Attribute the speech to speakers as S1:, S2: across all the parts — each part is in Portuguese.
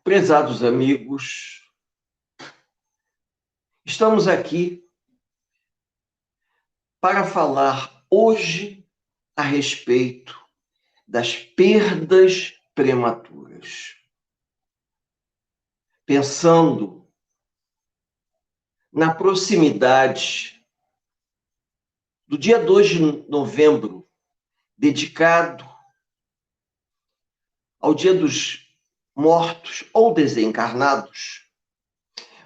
S1: Prezados amigos, estamos aqui para falar hoje a respeito das perdas prematuras. Pensando na proximidade do dia 2 de novembro, dedicado ao Dia dos Mortos ou Desencarnados,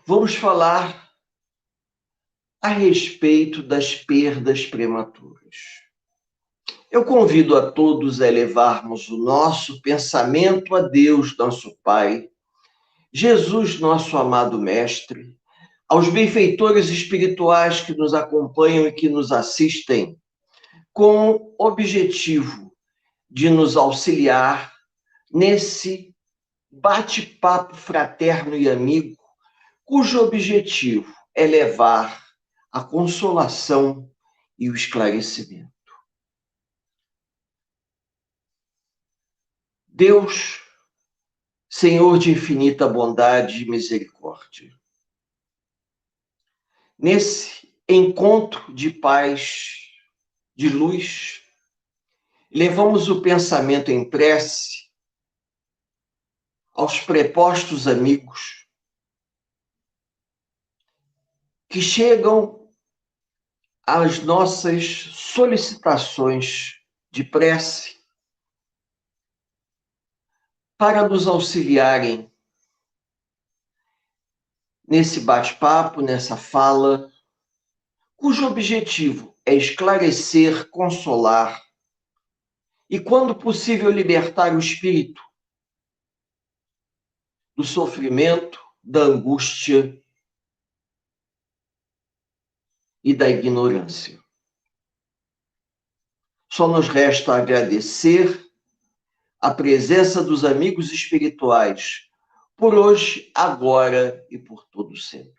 S1: vamos falar a respeito das perdas prematuras. Eu convido a todos a elevarmos o nosso pensamento a Deus, nosso Pai, Jesus, nosso amado Mestre, aos benfeitores espirituais que nos acompanham e que nos assistem, com o objetivo de nos auxiliar nesse bate-papo fraterno e amigo, cujo objetivo é levar a consolação e o esclarecimento. Deus, Senhor de infinita bondade e misericórdia, nesse encontro de paz, de luz, levamos o pensamento em prece aos prepostos amigos que chegam às nossas solicitações de prece para nos auxiliarem nesse bate-papo, nessa fala, cujo objetivo é esclarecer, consolar e, quando possível, libertar o espírito do sofrimento, da angústia e da ignorância. Só nos resta agradecer a presença dos amigos espirituais por hoje, agora e por todo sempre.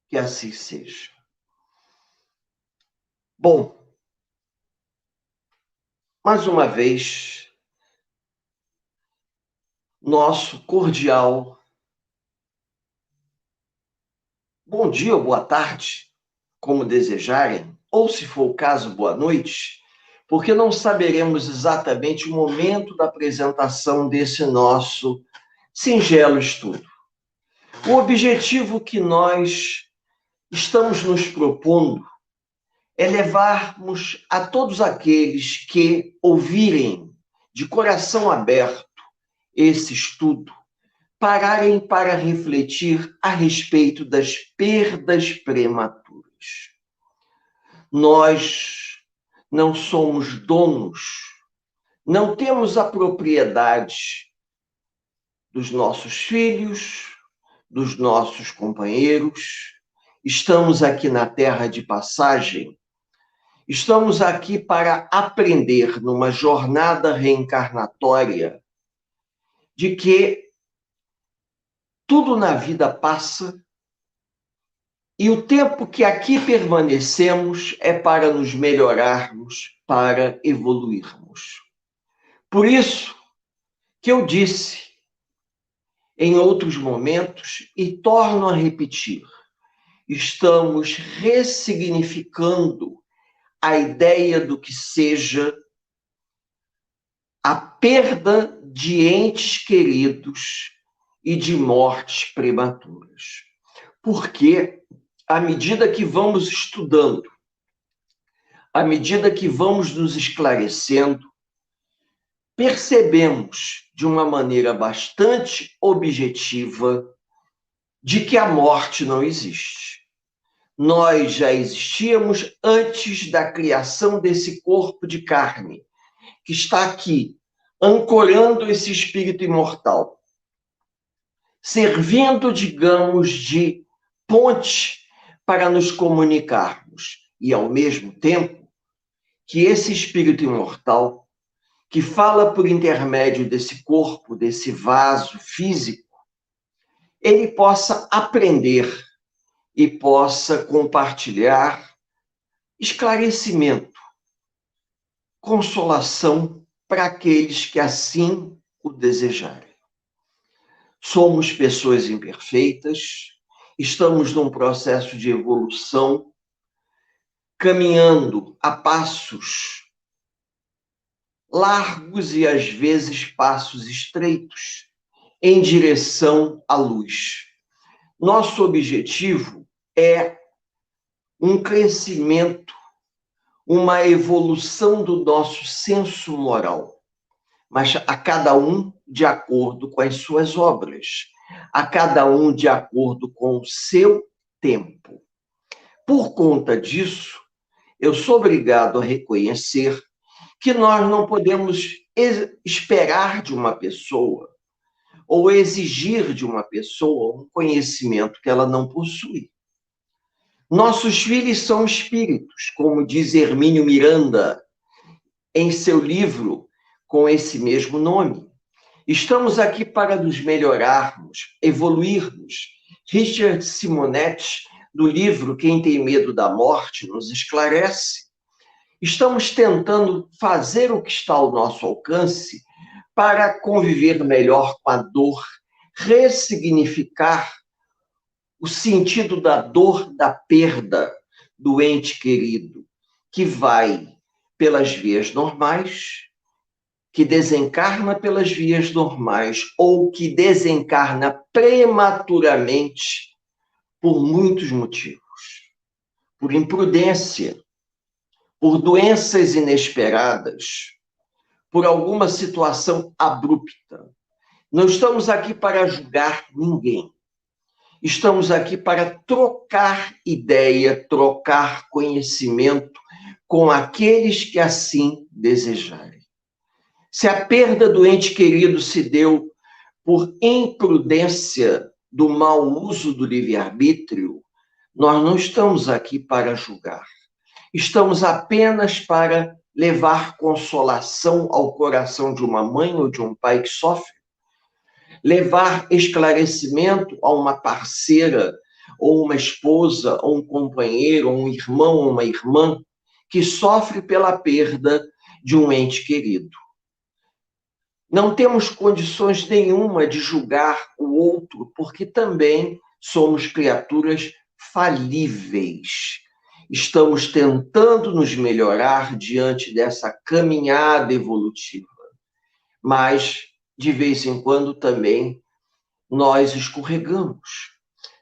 S1: Que assim seja. Bom, mais uma vez, nosso cordial bom dia ou boa tarde, como desejarem, ou, se for o caso, boa noite, porque não saberemos exatamente o momento da apresentação desse nosso singelo estudo. O objetivo que nós estamos nos propondo é levarmos a todos aqueles que ouvirem de coração aberto esse estudo, pararem para refletir a respeito das perdas prematuras. Nós não somos donos, não temos a propriedade dos nossos filhos, dos nossos companheiros. Estamos aqui na terra de passagem. Estamos aqui para aprender numa jornada reencarnatória de que tudo na vida passa e o tempo que aqui permanecemos é para nos melhorarmos, para evoluirmos. Por isso que eu disse em outros momentos e torno a repetir, estamos ressignificando a ideia do que seja a perda de entes queridos e de mortes prematuras. Porque, à medida que vamos estudando, à medida que vamos nos esclarecendo, percebemos de uma maneira bastante objetiva de que a morte não existe. Nós já existíamos antes da criação desse corpo de carne, que está aqui, ancorando esse espírito imortal, servindo, digamos, de ponte para nos comunicarmos. E, ao mesmo tempo, que esse espírito imortal, que fala por intermédio desse corpo, desse vaso físico, ele possa aprender e possa compartilhar esclarecimento, consolação para aqueles que assim o desejarem. Somos pessoas imperfeitas, estamos num processo de evolução, caminhando a passos largos e, às vezes, passos estreitos, em direção à luz. Nosso objetivo é um crescimento, uma evolução do nosso senso moral, mas a cada um de acordo com as suas obras, a cada um de acordo com o seu tempo. Por conta disso, eu sou obrigado a reconhecer que nós não podemos esperar de uma pessoa ou exigir de uma pessoa um conhecimento que ela não possui. Nossos filhos são espíritos, como diz Hermínio Miranda em seu livro com esse mesmo nome. Estamos aqui para nos melhorarmos, evoluirmos. Richard Simonetti, do livro Quem Tem Medo da Morte, nos esclarece. Estamos tentando fazer o que está ao nosso alcance para conviver melhor com a dor, ressignificar o sentido da dor da perda do ente querido, que vai pelas vias normais, que desencarna pelas vias normais ou que desencarna prematuramente por muitos motivos. Por imprudência, por doenças inesperadas, por alguma situação abrupta. Não estamos aqui para julgar ninguém. Estamos aqui para trocar ideia, trocar conhecimento com aqueles que assim desejarem. Se a perda do ente querido se deu por imprudência do mau uso do livre-arbítrio, nós não estamos aqui para julgar. Estamos apenas para levar consolação ao coração de uma mãe ou de um pai que sofre, levar esclarecimento a uma parceira, ou uma esposa, ou um companheiro, ou um irmão, ou uma irmã, que sofre pela perda de um ente querido. Não temos condições nenhuma de julgar o outro, porque também somos criaturas falíveis. Estamos tentando nos melhorar diante dessa caminhada evolutiva. Mas, de vez em quando, também nós escorregamos.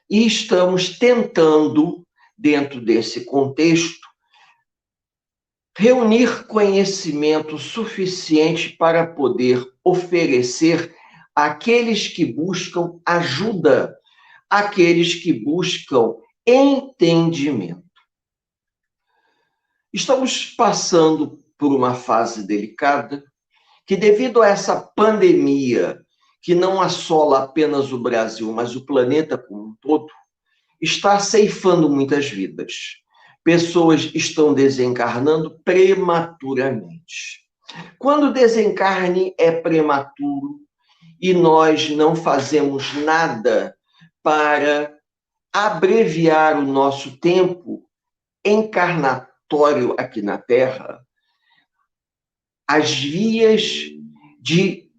S1: E estamos tentando, dentro desse contexto, reunir conhecimento suficiente para poder oferecer àqueles que buscam ajuda, àqueles que buscam entendimento. Estamos passando por uma fase delicada que, devido a essa pandemia, que não assola apenas o Brasil, mas o planeta como um todo, está ceifando muitas vidas. Pessoas estão desencarnando prematuramente. Quando o desencarne é prematuro e nós não fazemos nada para abreviar o nosso tempo encarnatório aqui na Terra, as vias de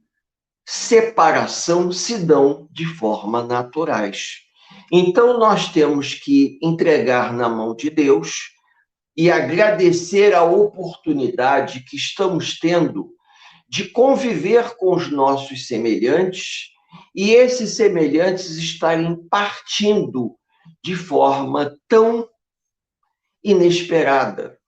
S1: separação se dão de forma naturais. Então, nós temos que entregar na mão de Deus e agradecer a oportunidade que estamos tendo de conviver com os nossos semelhantes e esses semelhantes estarem partindo de forma tão inesperada.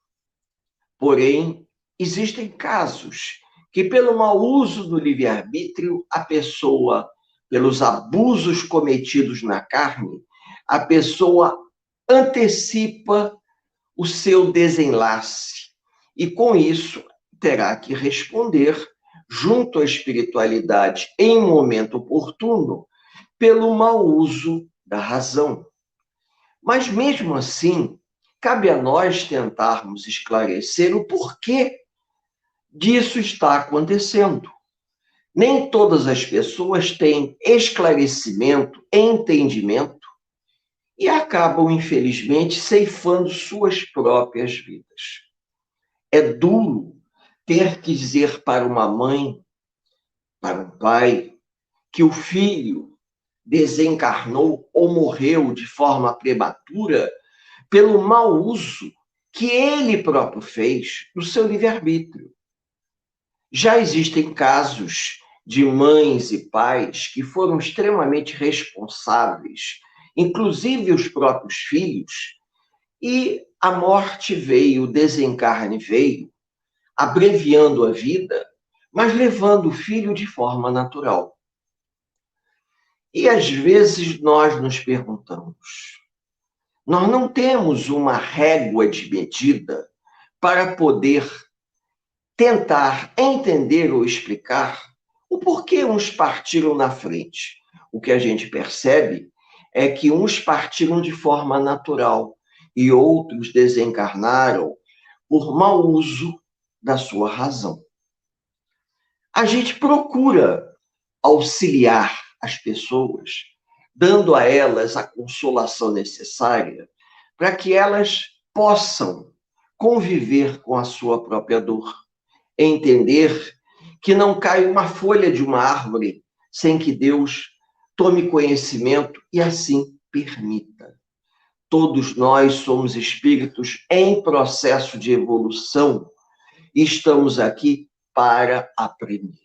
S1: Porém, existem casos que, pelo mau uso do livre-arbítrio, a pessoa, pelos abusos cometidos na carne, a pessoa antecipa o seu desenlace e, com isso, terá que responder junto à espiritualidade em momento oportuno pelo mau uso da razão. Mas, mesmo assim, cabe a nós tentarmos esclarecer o porquê disso está acontecendo. Nem todas as pessoas têm esclarecimento, entendimento e acabam, infelizmente, ceifando suas próprias vidas. É duro ter que dizer para uma mãe, para um pai, que o filho desencarnou ou morreu de forma prematura pelo mau uso que ele próprio fez do seu livre-arbítrio. Já existem casos de mães e pais que foram extremamente responsáveis, inclusive os próprios filhos, e a morte veio, o desencarne veio, abreviando a vida, mas levando o filho de forma natural. E às vezes nós nos perguntamos, nós não temos uma régua de medida para poder tentar entender ou explicar o porquê uns partiram na frente. O que a gente percebe é que uns partiram de forma natural e outros desencarnaram por mau uso da sua razão. A gente procura auxiliar as pessoas, dando a elas a consolação necessária para que elas possam conviver com a sua própria dor, entender que não cai uma folha de uma árvore sem que Deus tome conhecimento e assim permita. Todos nós somos espíritos em processo de evolução e estamos aqui para aprender.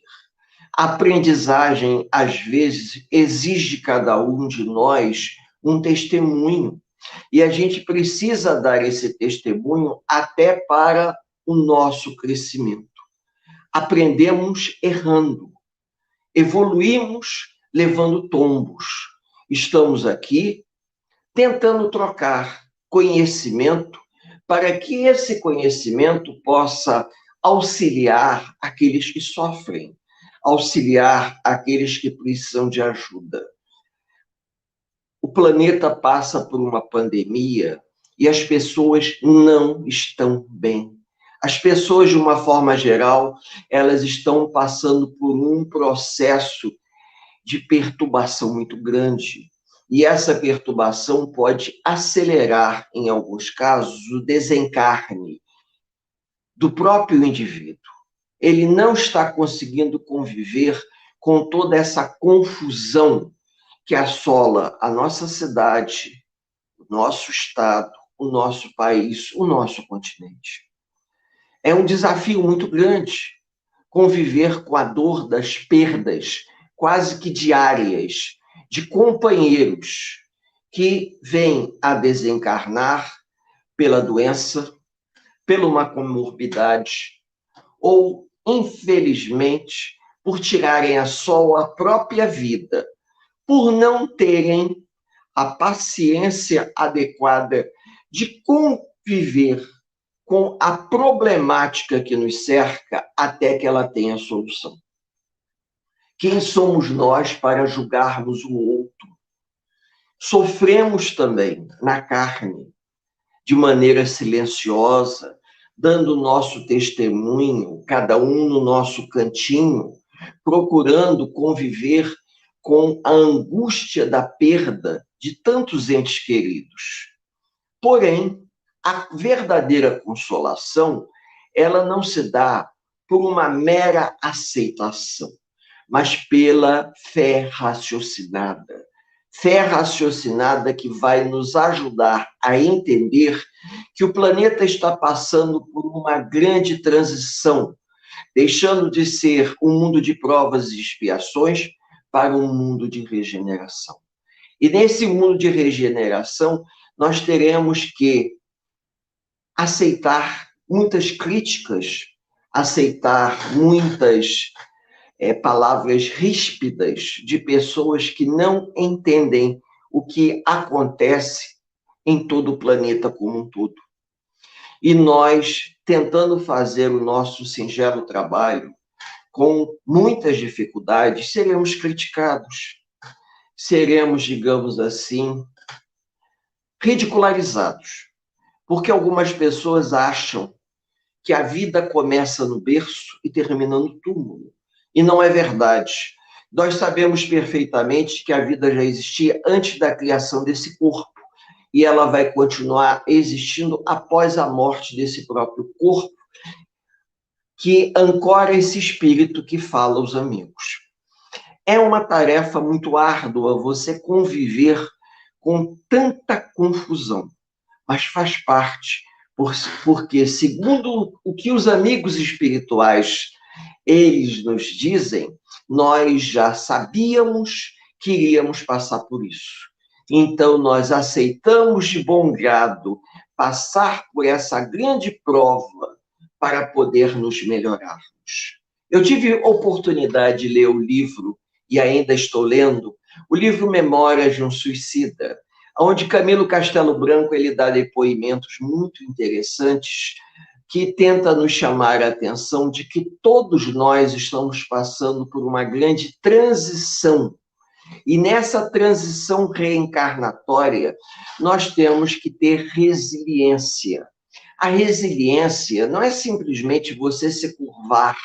S1: A aprendizagem, às vezes, exige de cada um de nós um testemunho. E a gente precisa dar esse testemunho até para o nosso crescimento. Aprendemos errando, evoluímos levando tombos. Estamos aqui tentando trocar conhecimento para que esse conhecimento possa auxiliar aqueles que sofrem, auxiliar aqueles que precisam de ajuda. O planeta passa por uma pandemia e as pessoas não estão bem. As pessoas, de uma forma geral, elas estão passando por um processo de perturbação muito grande. E essa perturbação pode acelerar, em alguns casos, o desencarne do próprio indivíduo. Ele não está conseguindo conviver com toda essa confusão que assola a nossa cidade, o nosso estado, o nosso país, o nosso continente. É um desafio muito grande conviver com a dor das perdas quase que diárias de companheiros que vêm a desencarnar pela doença, pela uma comorbidade, ou, infelizmente, por tirarem a sua própria vida, por não terem a paciência adequada de conviver com a problemática que nos cerca até que ela tenha solução. Quem somos nós para julgarmos o outro? Sofremos também na carne, de maneira silenciosa, dando o nosso testemunho, cada um no nosso cantinho, procurando conviver com a angústia da perda de tantos entes queridos. Porém, a verdadeira consolação, ela não se dá por uma mera aceitação, mas pela fé raciocinada. Fé raciocinada que vai nos ajudar a entender que o planeta está passando por uma grande transição, deixando de ser um mundo de provas e expiações para um mundo de regeneração. E nesse mundo de regeneração, nós teremos que aceitar muitas críticas, aceitar muitas palavras ríspidas de pessoas que não entendem o que acontece em todo o planeta como um todo. E nós, tentando fazer o nosso singelo trabalho, com muitas dificuldades, seremos criticados, seremos, digamos assim, ridicularizados, porque algumas pessoas acham que a vida começa no berço e termina no túmulo. E não é verdade. Nós sabemos perfeitamente que a vida já existia antes da criação desse corpo, e ela vai continuar existindo após a morte desse próprio corpo, que ancora esse espírito que fala aos amigos. É uma tarefa muito árdua você conviver com tanta confusão, mas faz parte, porque, segundo o que os amigos espirituais eles nos dizem, nós já sabíamos que iríamos passar por isso. Então, nós aceitamos de bom grado passar por essa grande prova para poder nos melhorarmos. Eu tive oportunidade de ler o livro, e ainda estou lendo, o livro Memórias de um Suicida, onde Camilo Castelo Branco ele dá depoimentos muito interessantes que tenta nos chamar a atenção de que todos nós estamos passando por uma grande transição. E nessa transição reencarnatória, nós temos que ter resiliência. A resiliência não é simplesmente você se curvar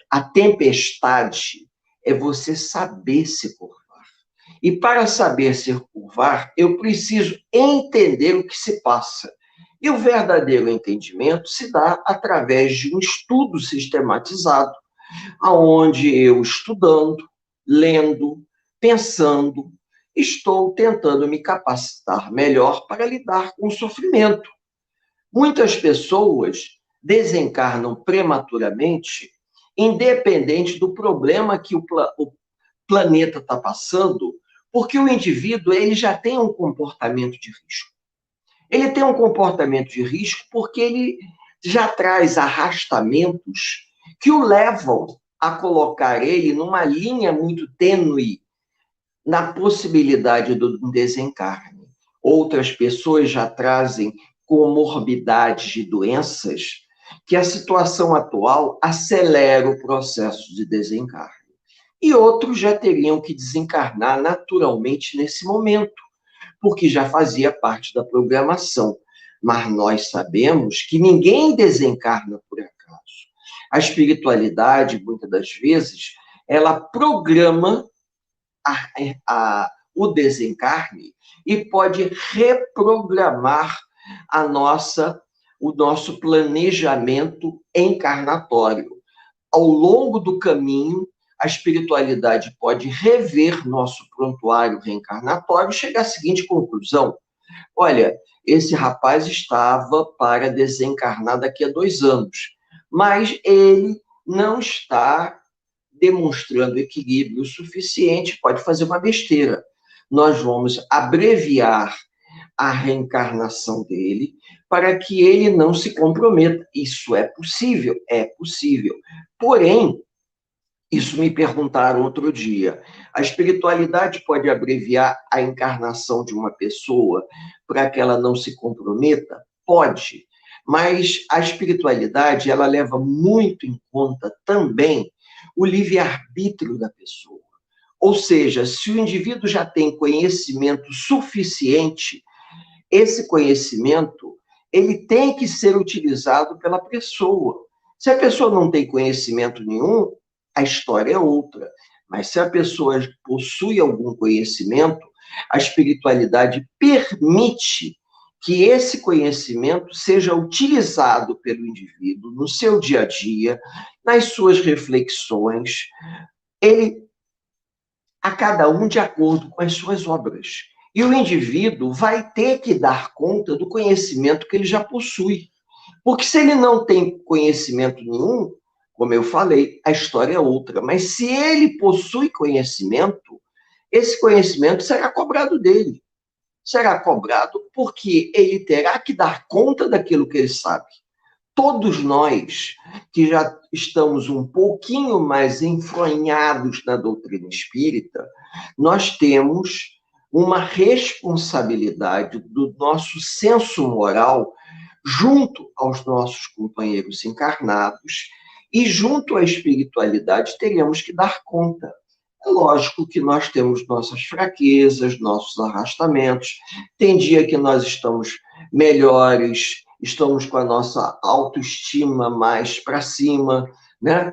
S1: à tempestade, é você saber se curvar. E para saber se curvar, eu preciso entender o que se passa. E o verdadeiro entendimento se dá através de um estudo sistematizado, aonde eu estudando, lendo, pensando, estou tentando me capacitar melhor para lidar com o sofrimento. Muitas pessoas desencarnam prematuramente, independente do problema que o planeta está passando, porque o indivíduo ele já tem um comportamento de risco. Ele tem um comportamento de risco porque ele já traz arrastamentos que o levam a colocar ele numa linha muito tênue na possibilidade do desencarne. Outras pessoas já trazem comorbidades de doenças que a situação atual acelera o processo de desencarne. E outros já teriam que desencarnar naturalmente nesse momento, porque já fazia parte da programação. Mas nós sabemos que ninguém desencarna por acaso. A espiritualidade, muitas das vezes, ela programa o desencarne e pode reprogramar o nosso planejamento encarnatório. Ao longo do caminho, a espiritualidade pode rever nosso prontuário reencarnatório e chegar à seguinte conclusão: olha, esse rapaz estava para desencarnar daqui a 2 anos, mas ele não está demonstrando equilíbrio suficiente, pode fazer uma besteira. Nós vamos abreviar a reencarnação dele para que ele não se comprometa. Isso é possível? É possível. Porém, isso me perguntaram outro dia. A espiritualidade pode abreviar a encarnação de uma pessoa para que ela não se comprometa? Pode. Mas a espiritualidade, ela leva muito em conta também o livre-arbítrio da pessoa. Ou seja, se o indivíduo já tem conhecimento suficiente, esse conhecimento, ele tem que ser utilizado pela pessoa. Se a pessoa não tem conhecimento nenhum, a história é outra. Mas se a pessoa possui algum conhecimento, a espiritualidade permite que esse conhecimento seja utilizado pelo indivíduo no seu dia a dia, nas suas reflexões, a cada um de acordo com as suas obras. E o indivíduo vai ter que dar conta do conhecimento que ele já possui. Porque se ele não tem conhecimento nenhum, como eu falei, a história é outra. Mas se ele possui conhecimento, esse conhecimento será cobrado dele. Será cobrado porque ele terá que dar conta daquilo que ele sabe. Todos nós que já estamos um pouquinho mais enfronhados na doutrina espírita, nós temos uma responsabilidade do nosso senso moral junto aos nossos companheiros encarnados e junto à espiritualidade teríamos que dar conta. É lógico que nós temos nossas fraquezas, nossos arrastamentos. Tem dia que nós estamos melhores, estamos com a nossa autoestima mais para cima, né?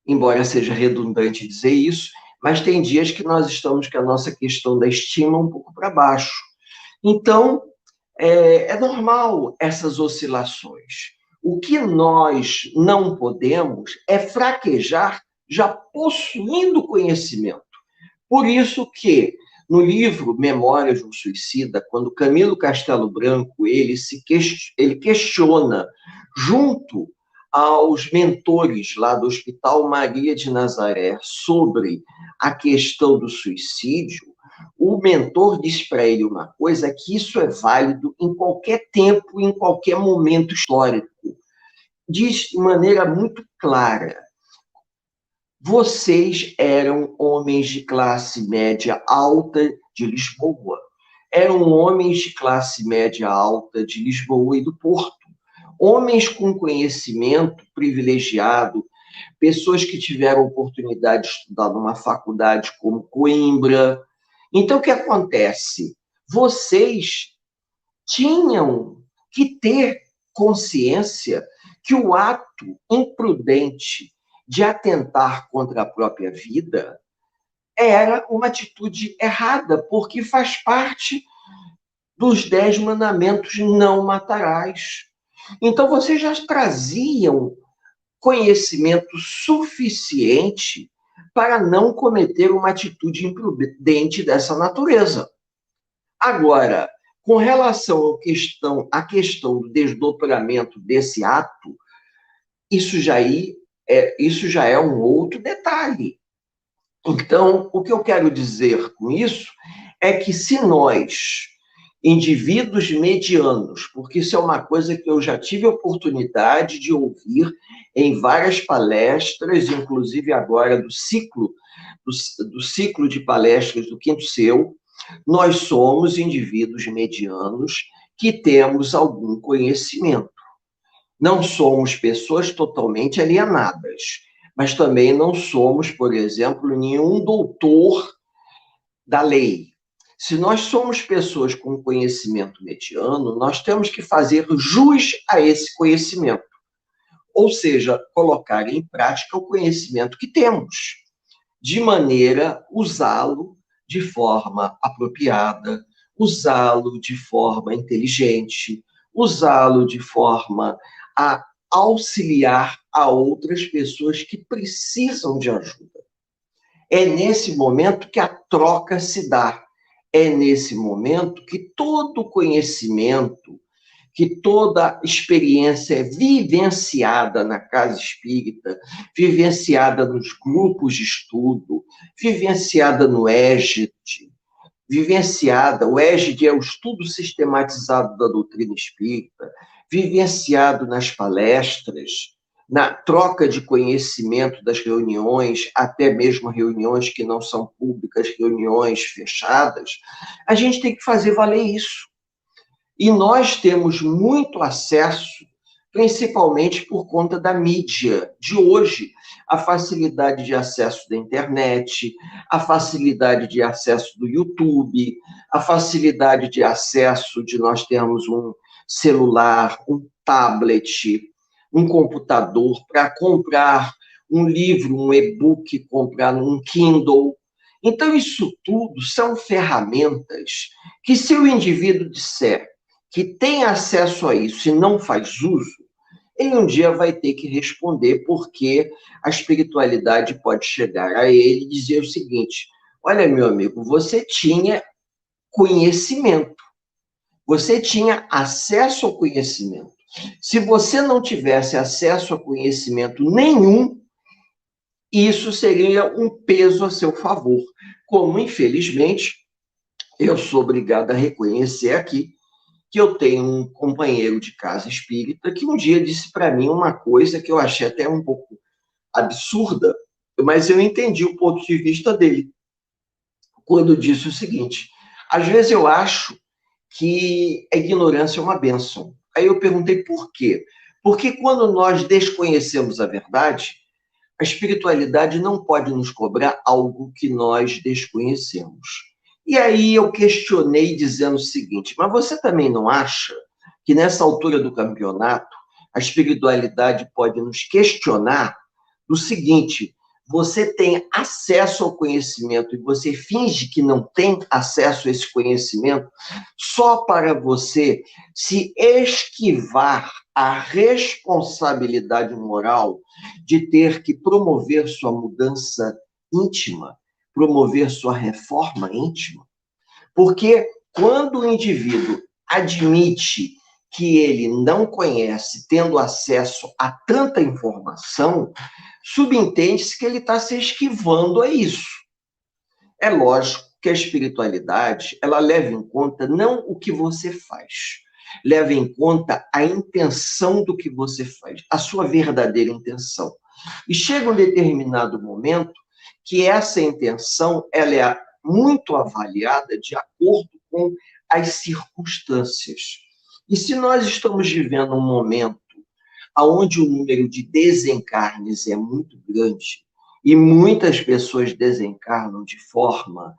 S1: Embora seja redundante dizer isso, mas tem dias que nós estamos com a nossa questão da estima um pouco para baixo. Então, é normal essas oscilações. O que nós não podemos é fraquejar já possuindo conhecimento. Por isso que, no livro Memórias de um Suicida, quando Camilo Castelo Branco ele questiona, junto aos mentores lá do Hospital Maria de Nazaré, sobre a questão do suicídio, o mentor diz para ele uma coisa, que isso é válido em qualquer tempo, em qualquer momento histórico. Diz de maneira muito clara: vocês eram homens de classe média alta de Lisboa. Eram homens de classe média alta de Lisboa e do Porto. Homens com conhecimento privilegiado, pessoas que tiveram oportunidade de estudar numa faculdade como Coimbra. Então, o que acontece? Vocês tinham que ter consciência que o ato imprudente de atentar contra a própria vida era uma atitude errada, porque faz parte dos 10 mandamentos: não matarás. Então, vocês já traziam conhecimento suficiente para não cometer uma atitude imprudente dessa natureza. Agora, com relação à questão do desdobramento desse ato, isso já é um outro detalhe. Então, o que eu quero dizer com isso é que, se nós, indivíduos medianos, porque isso é uma coisa que eu já tive a oportunidade de ouvir em várias palestras, inclusive agora do ciclo de palestras do Quinto Seu, nós somos indivíduos medianos que temos algum conhecimento. Não somos pessoas totalmente alienadas, mas também não somos, por exemplo, nenhum doutor da lei. Se nós somos pessoas com conhecimento mediano, nós temos que fazer jus a esse conhecimento, ou seja, colocar em prática o conhecimento que temos, de maneira a usá-lo de forma apropriada, usá-lo de forma inteligente, usá-lo de forma a auxiliar a outras pessoas que precisam de ajuda. É nesse momento que a troca se dá. É nesse momento que todo conhecimento, que toda experiência é vivenciada na casa espírita, vivenciada nos grupos de estudo, vivenciada no EGID, o EGID é o estudo sistematizado da doutrina espírita, vivenciado nas palestras, na troca de conhecimento das reuniões, até mesmo reuniões que não são públicas, reuniões fechadas, a gente tem que fazer valer isso. E nós temos muito acesso, principalmente por conta da mídia de hoje, a facilidade de acesso da internet, a facilidade de acesso do YouTube, a facilidade de acesso de nós termos um celular, um tablet, um computador para comprar um livro, um e-book, comprar um Kindle. Então, isso tudo são ferramentas que, se o indivíduo disser que tem acesso a isso e não faz uso, ele um dia vai ter que responder, porque a espiritualidade pode chegar a ele e dizer o seguinte: olha, meu amigo, você tinha conhecimento, você tinha acesso ao conhecimento. Se você não tivesse acesso a conhecimento nenhum, isso seria um peso a seu favor. Como, infelizmente, eu sou obrigado a reconhecer aqui que eu tenho um companheiro de casa espírita que um dia disse para mim uma coisa que eu achei até um pouco absurda, mas eu entendi o ponto de vista dele, quando disse o seguinte: às vezes eu acho que a ignorância é uma bênção. Aí eu perguntei por quê? Porque quando nós desconhecemos a verdade, a espiritualidade não pode nos cobrar algo que nós desconhecemos. E aí eu questionei dizendo o seguinte: mas você também não acha que nessa altura do campeonato a espiritualidade pode nos questionar do seguinte: você tem acesso ao conhecimento e você finge que não tem acesso a esse conhecimento só para você se esquivar a responsabilidade moral de ter que promover sua mudança íntima, promover sua reforma íntima. Porque quando o indivíduo admite que ele não conhece, tendo acesso a tanta informação, subentende-se que ele está se esquivando a isso. É lógico que a espiritualidade, ela leva em conta não o que você faz, leva em conta a intenção do que você faz, a sua verdadeira intenção. E chega um determinado momento que essa intenção, ela é muito avaliada de acordo com as circunstâncias. E se nós estamos vivendo um momento onde o número de desencarnes é muito grande, e muitas pessoas desencarnam de forma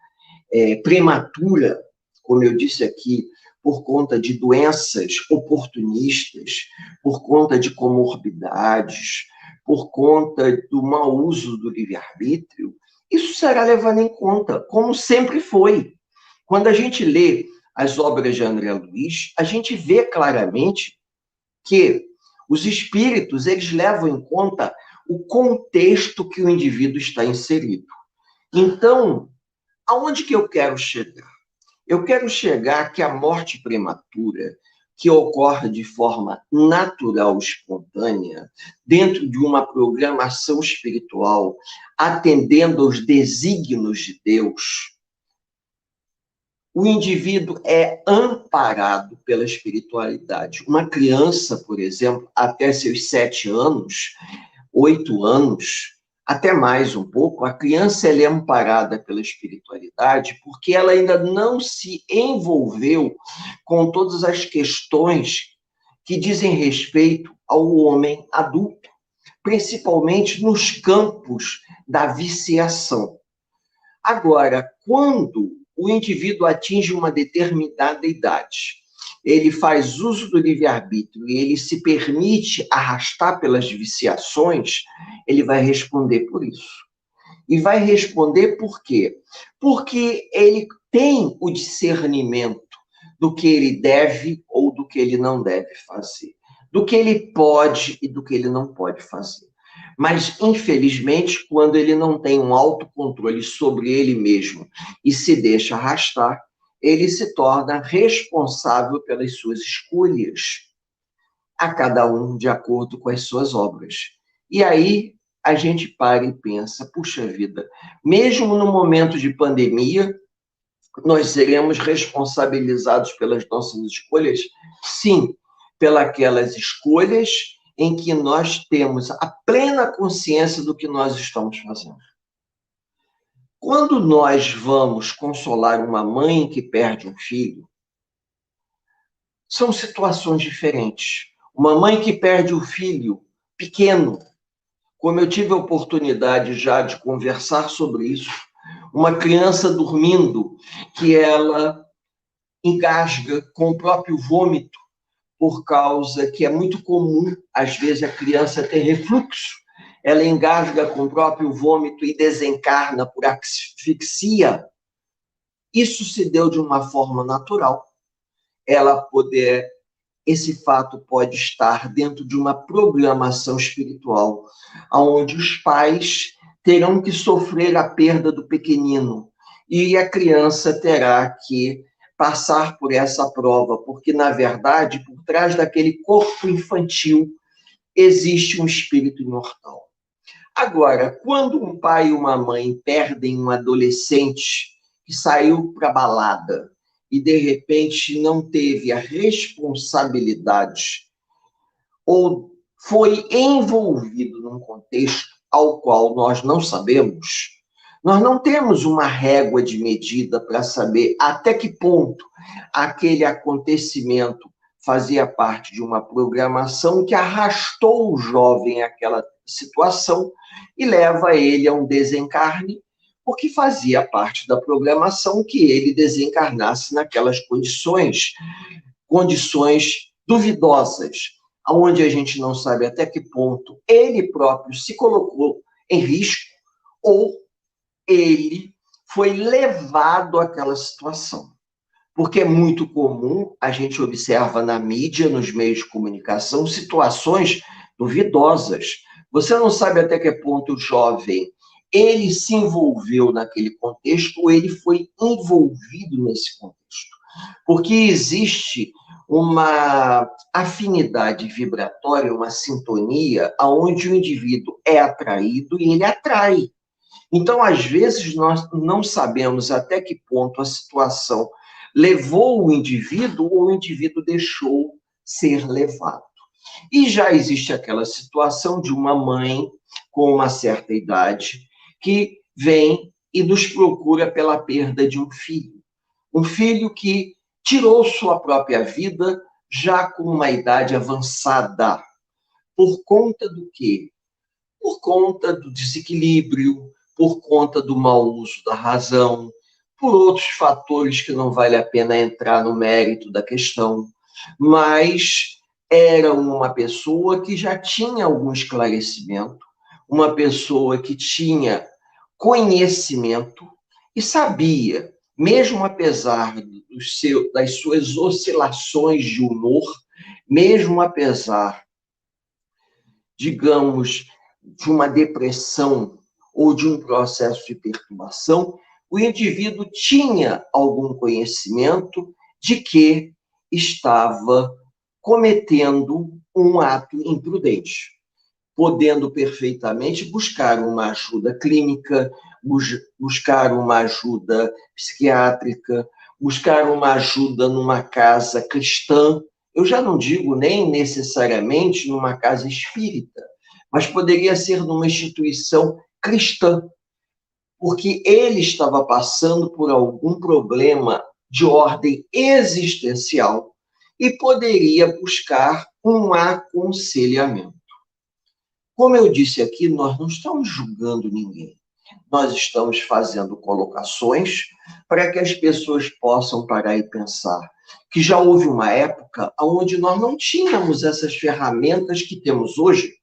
S1: prematura, como eu disse aqui, por conta de doenças oportunistas, por conta de comorbidades, por conta do mau uso do livre-arbítrio, isso será levado em conta, como sempre foi. Quando a gente lê as obras de André Luiz, a gente vê claramente que os espíritos, eles levam em conta o contexto que o indivíduo está inserido. Então, aonde que eu quero chegar? Eu quero chegar que a morte prematura, que ocorre de forma natural, espontânea, dentro de uma programação espiritual, atendendo aos desígnios de Deus, o indivíduo é amparado pela espiritualidade. Uma criança, por exemplo, até seus 7 anos, 8 anos, até mais um pouco, a criança ela é amparada pela espiritualidade porque ela ainda não se envolveu com todas as questões que dizem respeito ao homem adulto, principalmente nos campos da viciação. Agora, quando o indivíduo atinge uma determinada idade, ele faz uso do livre-arbítrio e ele se permite arrastar pelas viciações, ele vai responder por isso. E vai responder por quê? Porque ele tem o discernimento do que ele deve ou do que ele não deve fazer, do que ele pode e do que ele não pode fazer. Mas, infelizmente, quando ele não tem um autocontrole sobre ele mesmo e se deixa arrastar, ele se torna responsável pelas suas escolhas, a cada um de acordo com as suas obras. E aí a gente para e pensa, puxa vida, mesmo no momento de pandemia, nós seremos responsabilizados pelas nossas escolhas? Sim, pelas escolhas em que nós temos a plena consciência do que nós estamos fazendo. Quando nós vamos consolar uma mãe que perde um filho, são situações diferentes. Uma mãe que perde o filho pequeno, como eu tive a oportunidade já de conversar sobre isso, uma criança dormindo, que ela engasga com o próprio vômito, por causa que é muito comum, às vezes, a criança ter refluxo. Ela engasga com o próprio vômito e desencarna por asfixia. Isso se deu de uma forma natural. Esse fato pode estar dentro de uma programação espiritual, onde os pais terão que sofrer a perda do pequenino e a criança terá que passar por essa prova, porque, na verdade, por trás daquele corpo infantil existe um espírito imortal. Agora, quando um pai e uma mãe perdem um adolescente que saiu para a balada e, de repente, não teve a responsabilidade ou foi envolvido num contexto ao qual nós não sabemos, nós não temos uma régua de medida para saber até que ponto aquele acontecimento fazia parte de uma programação que arrastou o jovem àquela situação e leva ele a um desencarne, porque fazia parte da programação que ele desencarnasse naquelas condições duvidosas, onde a gente não sabe até que ponto ele próprio se colocou em risco ou ele foi levado àquela situação. Porque é muito comum, a gente observa na mídia, nos meios de comunicação, situações duvidosas. Você não sabe até que ponto o jovem ele se envolveu naquele contexto ou ele foi envolvido nesse contexto. Porque existe uma afinidade vibratória, uma sintonia, onde o indivíduo é atraído e ele atrai. Então, às vezes, nós não sabemos até que ponto a situação levou o indivíduo ou o indivíduo deixou ser levado. E já existe aquela situação de uma mãe com uma certa idade que vem e nos procura pela perda de um filho. Um filho que tirou sua própria vida já com uma idade avançada. Por conta do quê? Por conta do desequilíbrio, por conta do mau uso da razão, por outros fatores que não vale a pena entrar no mérito da questão, mas era uma pessoa que já tinha algum esclarecimento, uma pessoa que tinha conhecimento e sabia, mesmo apesar das suas oscilações de humor, mesmo apesar, digamos, de uma depressão ou de um processo de perturbação, o indivíduo tinha algum conhecimento de que estava cometendo um ato imprudente, podendo perfeitamente buscar uma ajuda clínica, buscar uma ajuda psiquiátrica, buscar uma ajuda numa casa cristã. Eu já não digo nem necessariamente numa casa espírita, mas poderia ser numa instituição cristã, porque ele estava passando por algum problema de ordem existencial e poderia buscar um aconselhamento. Como eu disse aqui, nós não estamos julgando ninguém. Nós estamos fazendo colocações para que as pessoas possam parar e pensar que já houve uma época onde nós não tínhamos essas ferramentas que temos hoje,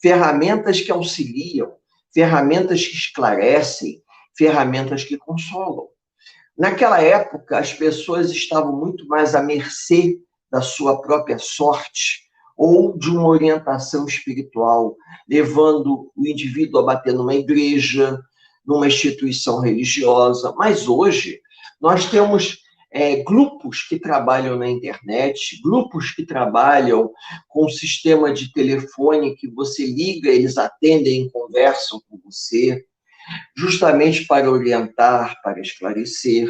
S1: ferramentas que auxiliam, ferramentas que esclarecem, ferramentas que consolam. Naquela época, as pessoas estavam muito mais à mercê da sua própria sorte ou de uma orientação espiritual, levando o indivíduo a bater numa igreja, numa instituição religiosa. Mas hoje, nós temos grupos que trabalham na internet, grupos que trabalham com um sistema de telefone que você liga, eles atendem, conversam com você, justamente para orientar, para esclarecer.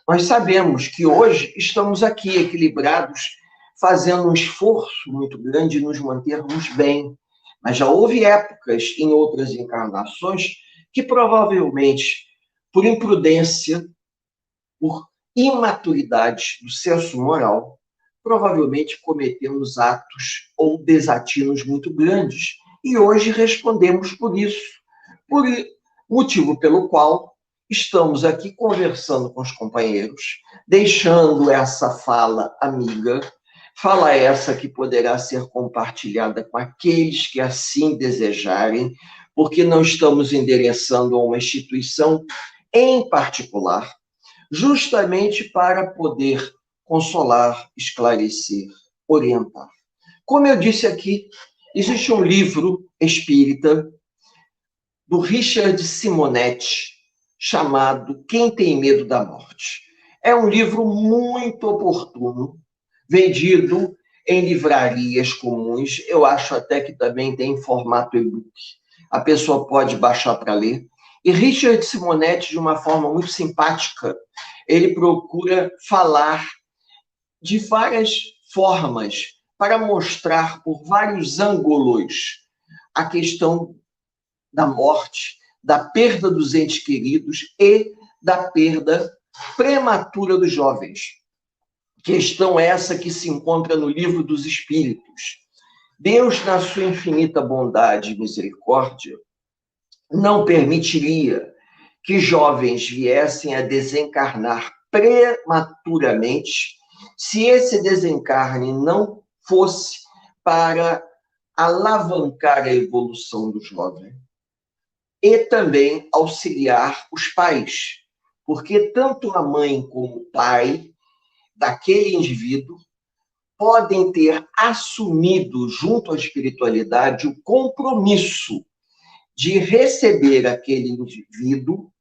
S1: Nós sabemos que hoje estamos aqui equilibrados, fazendo um esforço muito grande de nos mantermos bem. Mas já houve épocas em outras encarnações que provavelmente, por imprudência, por imaturidade do senso moral, provavelmente cometemos atos ou desatinos muito grandes. E hoje respondemos por isso. Por motivo pelo qual estamos aqui conversando com os companheiros, deixando essa fala amiga, fala essa que poderá ser compartilhada com aqueles que assim desejarem, porque não estamos endereçando a uma instituição em particular, justamente para poder consolar, esclarecer, orientar. Como eu disse aqui, existe um livro espírita do Richard Simonetti, chamado Quem Tem Medo da Morte. É um livro muito oportuno, vendido em livrarias comuns, eu acho até que também tem em formato e-book. A pessoa pode baixar para ler. E Richard Simonetti, de uma forma muito simpática, ele procura falar de várias formas para mostrar por vários ângulos a questão da morte, da perda dos entes queridos e da perda prematura dos jovens. Questão essa que se encontra no Livro dos Espíritos. Deus, na sua infinita bondade e misericórdia, não permitiria que jovens viessem a desencarnar prematuramente se esse desencarne não fosse para alavancar a evolução do jovem. e também auxiliar os pais, porque tanto a mãe como o pai daquele indivíduo podem ter assumido junto à espiritualidade o compromisso de receber aquele indivíduo,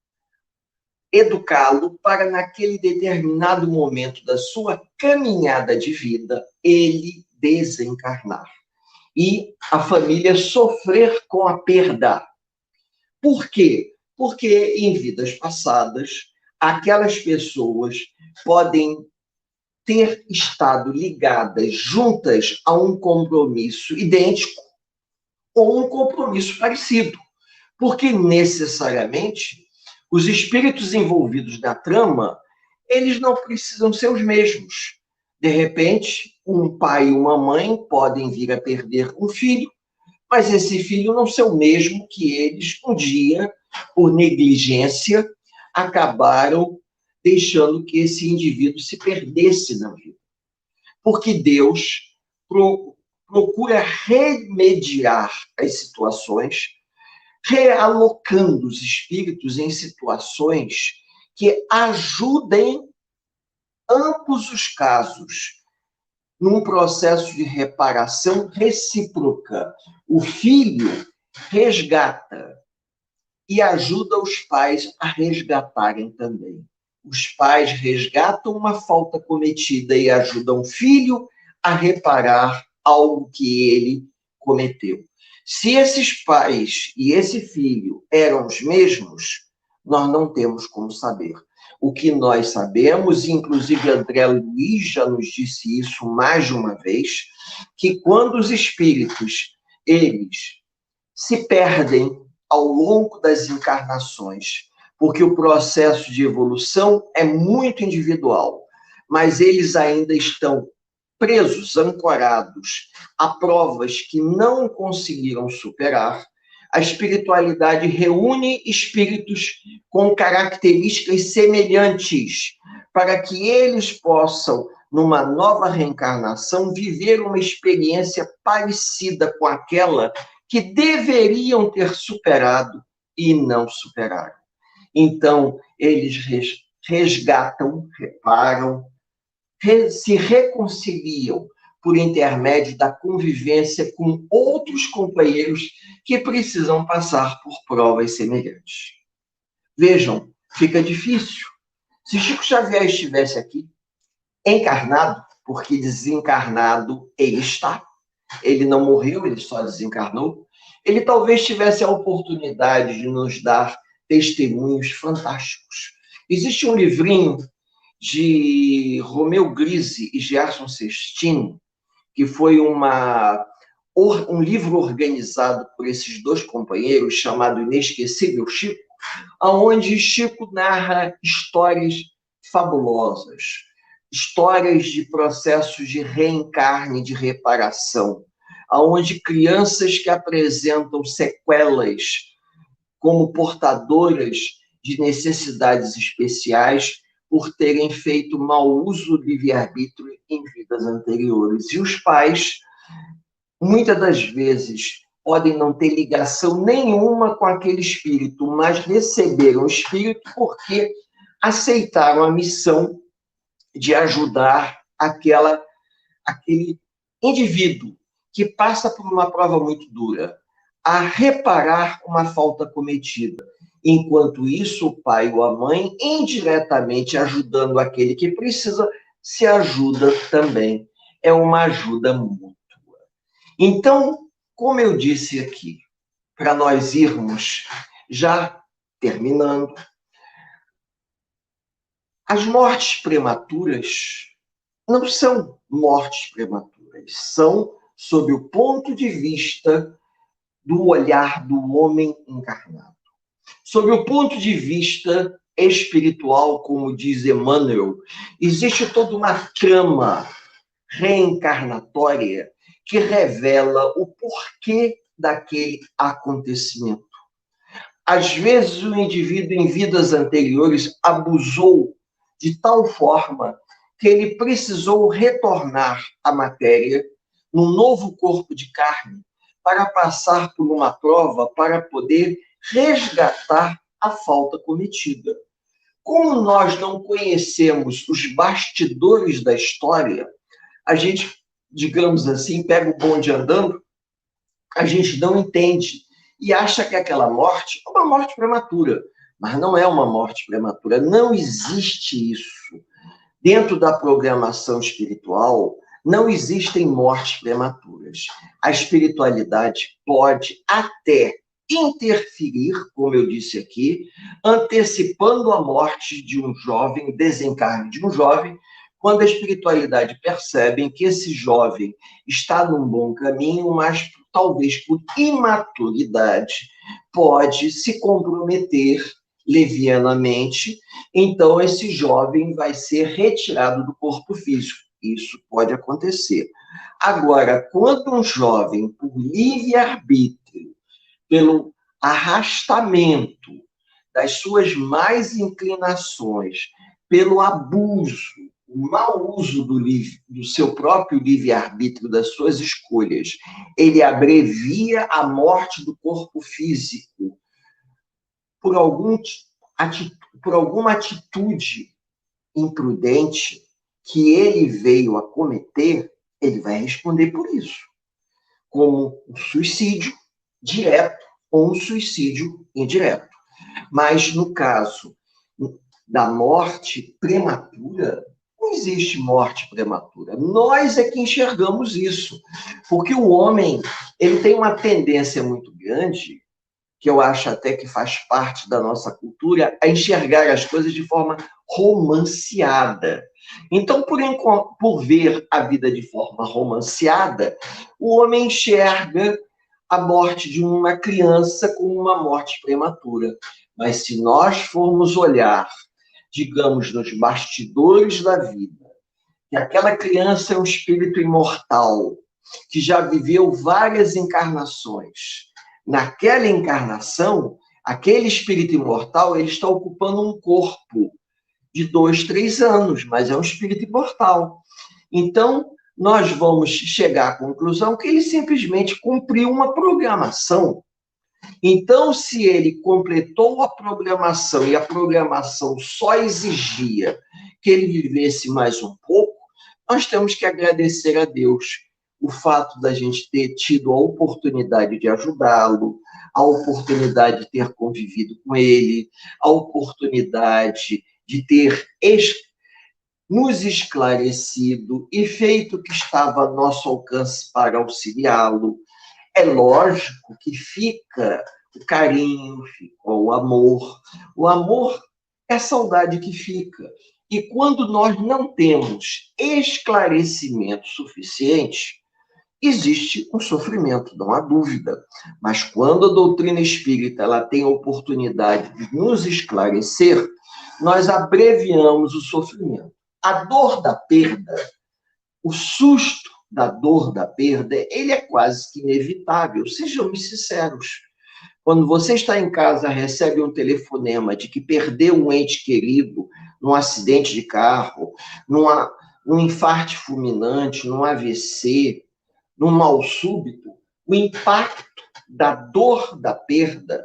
S1: educá-lo para, naquele determinado momento da sua caminhada de vida, ele desencarnar. E a família sofrer com a perda. Por quê? Porque em vidas passadas, aquelas pessoas podem ter estado ligadas juntas a um compromisso idêntico ou um compromisso parecido. Porque necessariamente os espíritos envolvidos na trama, eles não precisam ser os mesmos. De repente, um pai e uma mãe podem vir a perder um filho, mas esse filho não ser o mesmo que eles, um dia, por negligência, acabaram deixando que esse indivíduo se perdesse na vida. Porque Deus procura remediar as situações, realocando os espíritos em situações que ajudem ambos os casos num processo de reparação recíproca. O filho resgata e ajuda os pais a resgatarem também. Os pais resgatam uma falta cometida e ajudam o filho a reparar algo que ele cometeu. Se esses pais e esse filho eram os mesmos, nós não temos como saber. O que nós sabemos, inclusive André Luiz já nos disse isso mais de uma vez, que quando os espíritos, eles se perdem ao longo das encarnações, porque o processo de evolução é muito individual, mas eles ainda estão presos, ancorados a provas que não conseguiram superar. A espiritualidade reúne espíritos com características semelhantes, para que eles possam, numa nova reencarnação, viver uma experiência parecida com aquela que deveriam ter superado e não superaram. Então, eles resgatam, reparam, se reconciliam por intermédio da convivência com outros companheiros que precisam passar por provas semelhantes. Vejam, fica difícil. Se Chico Xavier estivesse aqui, encarnado, porque desencarnado ele está, ele não morreu, ele só desencarnou, ele talvez tivesse a oportunidade de nos dar testemunhos fantásticos. Existe um livrinho de Romeu Grise e Gerson Sestini, que foi um livro organizado por esses dois companheiros, chamado Inesquecível Chico, onde Chico narra histórias fabulosas, histórias de processos de reencarne, de reparação, onde crianças que apresentam sequelas como portadoras de necessidades especiais por terem feito mau uso do livre-arbítrio em vidas anteriores. E os pais, muitas das vezes, podem não ter ligação nenhuma com aquele espírito, mas receberam o espírito porque aceitaram a missão de ajudar aquele indivíduo que passa por uma prova muito dura, a reparar uma falta cometida. Enquanto isso, o pai ou a mãe, indiretamente ajudando aquele que precisa, se ajuda também. É uma ajuda mútua. Então, como eu disse aqui, para nós irmos já terminando, as mortes prematuras não são mortes prematuras, são sob o ponto de vista do olhar do homem encarnado. Sob o ponto de vista espiritual, como diz Emmanuel, existe toda uma trama reencarnatória que revela o porquê daquele acontecimento. Às vezes, o indivíduo, em vidas anteriores, abusou de tal forma que ele precisou retornar à matéria, num novo corpo de carne, para passar por uma prova, para poder resgatar a falta cometida. Como nós não conhecemos os bastidores da história, a gente, digamos assim, pega o bonde andando, a gente não entende e acha que aquela morte é uma morte prematura. Mas não é uma morte prematura, não existe isso. Dentro da programação espiritual, não existem mortes prematuras. A espiritualidade pode até interferir, como eu disse aqui, antecipando a morte de um jovem, desencarne de um jovem, quando a espiritualidade percebe que esse jovem está num bom caminho, mas talvez por imaturidade pode se comprometer levianamente, então esse jovem vai ser retirado do corpo físico. Isso pode acontecer. Agora, quando um jovem, por livre-arbítrio, pelo arrastamento das suas más inclinações, pelo abuso, o mau uso do seu próprio livre-arbítrio, das suas escolhas, ele abrevia a morte do corpo físico por, por alguma atitude imprudente que ele veio a cometer, ele vai responder por isso, como um suicídio direto ou um suicídio indireto. Mas no caso da morte prematura, não existe morte prematura. Nós é que enxergamos isso, porque o homem ele tem uma tendência muito grande, que eu acho até que faz parte da nossa cultura, a enxergar as coisas de forma romanceada. Então, por ver a vida de forma romanceada, o homem enxerga a morte de uma criança como uma morte prematura. Mas se nós formos olhar, digamos, nos bastidores da vida, que aquela criança é um espírito imortal, que já viveu várias encarnações. Naquela encarnação, aquele espírito imortal ele está ocupando um corpo de 2, 3 anos, mas é um espírito imortal. Então, nós vamos chegar à conclusão que ele simplesmente cumpriu uma programação. Então, se ele completou a programação e a programação só exigia que ele vivesse mais um pouco, nós temos que agradecer a Deus o fato da gente ter tido a oportunidade de ajudá-lo, a oportunidade de ter convivido com ele, a oportunidade de ter nos esclarecido e feito o que estava a nosso alcance para auxiliá-lo. É lógico que fica o carinho, fica o amor. O amor é a saudade que fica. E quando nós não temos esclarecimento suficiente, existe um sofrimento, não há dúvida. Mas quando a doutrina espírita ela tem a oportunidade de nos esclarecer, nós abreviamos o sofrimento. A dor da perda, o susto da dor da perda, ele é quase que inevitável. Sejamos sinceros. Quando você está em casa, recebe um telefonema de que perdeu um ente querido num acidente de carro, num infarto fulminante, num AVC, num mal súbito, o impacto da dor da perda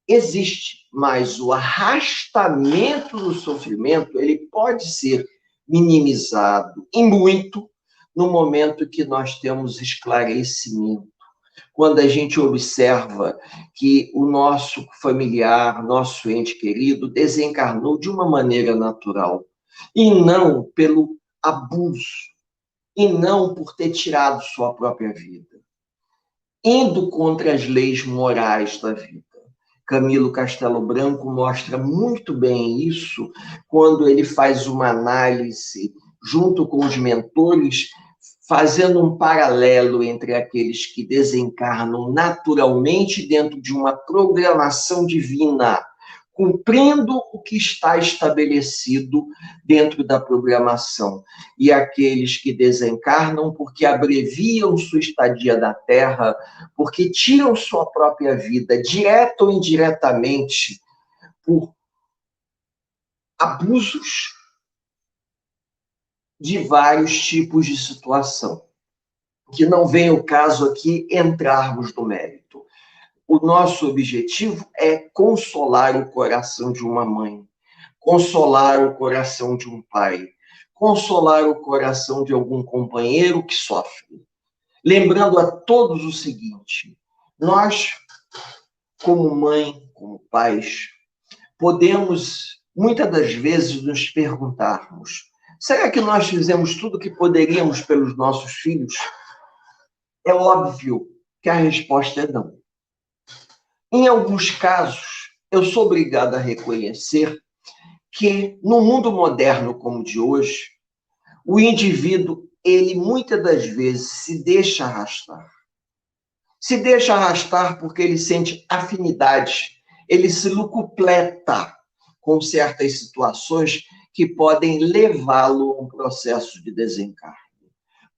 S1: existe, mas o arrastamento do sofrimento ele pode ser minimizado em muito no momento que nós temos esclarecimento. Quando a gente observa que o nosso familiar, nosso ente querido, desencarnou de uma maneira natural, e não pelo abuso, e não por ter tirado sua própria vida, indo contra as leis morais da vida. Camilo Castelo Branco mostra muito bem isso quando ele faz uma análise junto com os mentores, fazendo um paralelo entre aqueles que desencarnam naturalmente dentro de uma programação divina, cumprindo o que está estabelecido dentro da programação, e aqueles que desencarnam porque abreviam sua estadia da Terra, porque tiram sua própria vida, direta ou indiretamente, por abusos de vários tipos de situação, que não vem o caso aqui entrarmos no mérito. o nosso objetivo é consolar o coração de uma mãe, consolar o coração de um pai, consolar o coração de algum companheiro que sofre. Lembrando a todos o seguinte: nós, como mãe, como pais, podemos, muitas das vezes, nos perguntarmos: será que nós fizemos tudo o que poderíamos pelos nossos filhos? É óbvio que a resposta é não. Em alguns casos, eu sou obrigado a reconhecer que, no mundo moderno como o de hoje, o indivíduo, ele muitas das vezes se deixa arrastar. Se deixa arrastar porque ele sente afinidade, ele se lucupleta com certas situações que podem levá-lo a um processo de desencarne.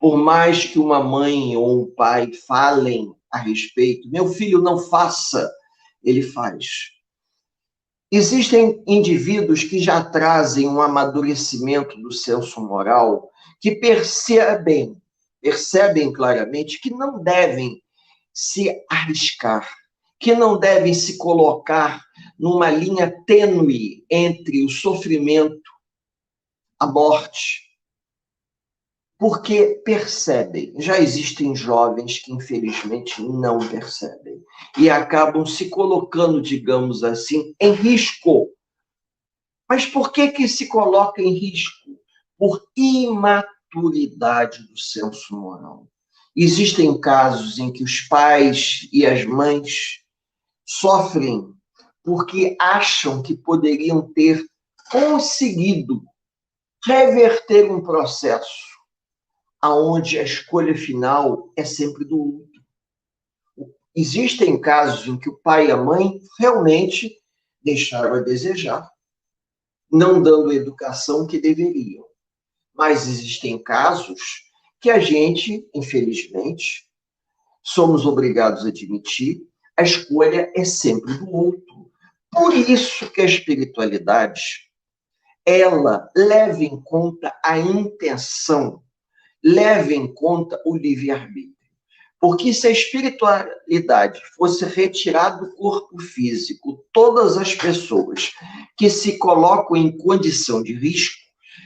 S1: Por mais que uma mãe ou um pai falem a respeito, meu filho, não faça, ele faz. Existem indivíduos que já trazem um amadurecimento do senso moral, que percebem claramente que não devem se arriscar, que não devem se colocar numa linha tênue entre o sofrimento, a morte, porque percebem. Já existem jovens que, infelizmente, não percebem e acabam se colocando, digamos assim, em risco. Mas por que se coloca em risco? Por imaturidade do senso moral. Existem casos em que os pais e as mães sofrem porque acham que poderiam ter conseguido reverter um processo aonde a escolha final é sempre do outro. Existem casos em que o pai e a mãe realmente deixaram a desejar, não dando a educação que deveriam. Mas existem casos que a gente, infelizmente, somos obrigados a admitir, a escolha é sempre do outro. Por isso que a espiritualidade, ela leva em conta a intenção, leva em conta o livre-arbítrio. Porque se a espiritualidade fosse retirar do corpo físico todas as pessoas que se colocam em condição de risco,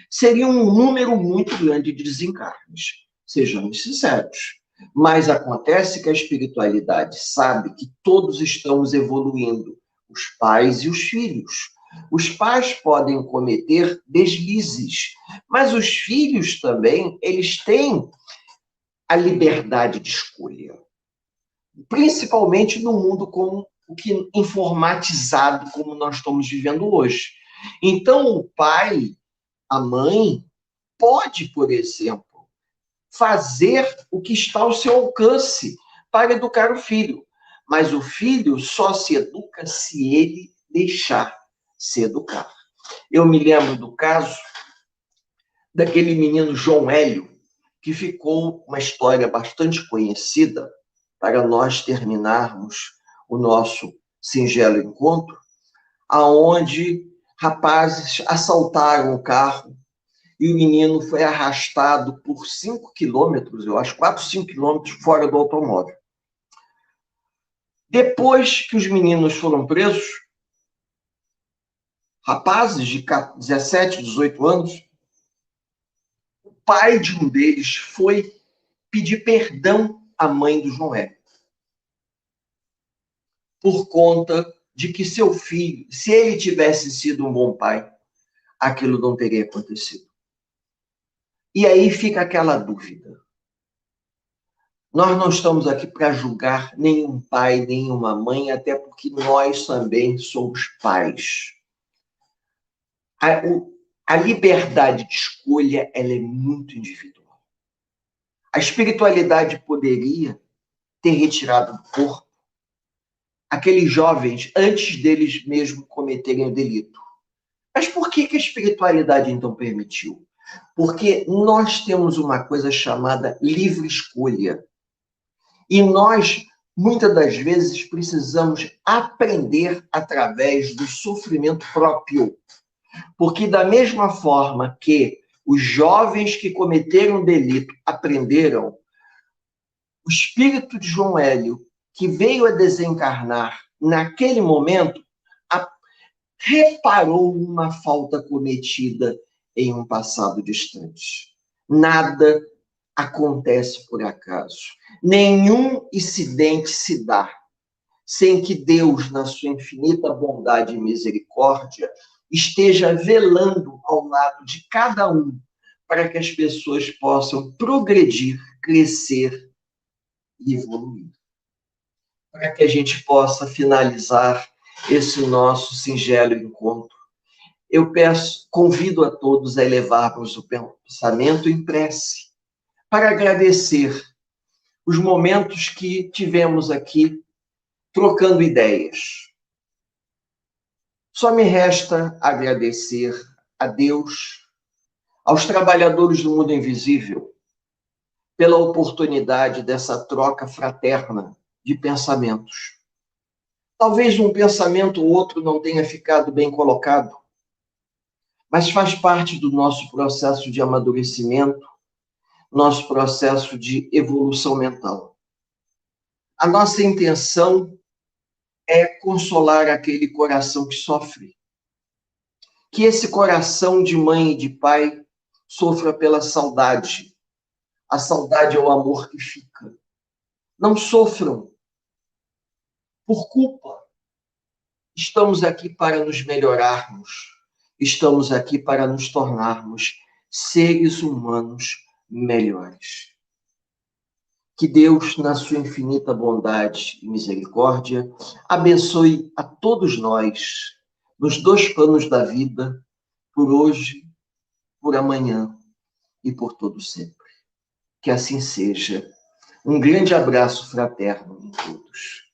S1: seria um número muito grande de desencarnes. Sejamos sinceros. Mas acontece que a espiritualidade sabe que todos estamos evoluindo, os pais e os filhos. Os pais podem cometer deslizes, mas os filhos também, eles têm a liberdade de escolha, principalmente no mundo como o que informatizado como nós estamos vivendo hoje. Então, o pai, a mãe, pode, por exemplo, fazer o que está ao seu alcance para educar o filho, mas o filho só se educa se ele deixar se educar. Eu me lembro do caso daquele menino João Hélio, que ficou uma história bastante conhecida para nós terminarmos o nosso singelo encontro, aonde rapazes assaltaram o carro e o menino foi arrastado por 5 quilômetros, eu acho, 4, 5 quilômetros fora do automóvel. Depois que os meninos foram presos, rapazes de 17, 18 anos, o pai de um deles foi pedir perdão à mãe do João Hélio, por conta de que seu filho, se ele tivesse sido um bom pai, aquilo não teria acontecido. E aí fica aquela dúvida. Nós não estamos aqui para julgar nenhum pai, nenhuma mãe, até porque nós também somos pais. A liberdade de escolha, ela é muito individual. A espiritualidade poderia ter retirado do corpo aqueles jovens antes deles mesmo cometerem o delito. Mas por que a espiritualidade então permitiu? Porque nós temos uma coisa chamada livre escolha. E nós, muitas das vezes, precisamos aprender através do sofrimento próprio. Porque da mesma forma que os jovens que cometeram delito aprenderam, o espírito de João Hélio que veio a desencarnar naquele momento, reparou uma falta cometida em um passado distante. Nada acontece por acaso. Nenhum incidente se dá sem que Deus, na sua infinita bondade e misericórdia, esteja velando ao lado de cada um para que as pessoas possam progredir, crescer e evoluir. Para que a gente possa finalizar esse nosso singelo encontro, eu convido a todos a elevarmos o pensamento em prece, para agradecer os momentos que tivemos aqui trocando ideias. Só me resta agradecer a Deus, aos trabalhadores do mundo invisível, pela oportunidade dessa troca fraterna de pensamentos. Talvez um pensamento ou outro não tenha ficado bem colocado, mas faz parte do nosso processo de amadurecimento, nosso processo de evolução mental. A nossa intenção é consolar aquele coração que sofre. Que esse coração de mãe e de pai sofra pela saudade. A saudade é o amor que fica. Não sofram por culpa. Estamos aqui para nos melhorarmos. Estamos aqui para nos tornarmos seres humanos melhores. Que Deus, na sua infinita bondade e misericórdia, abençoe a todos nós, nos dois planos da vida, por hoje, por amanhã e por todo sempre. Que assim seja. Um grande abraço fraterno em todos.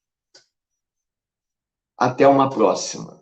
S1: Até uma próxima.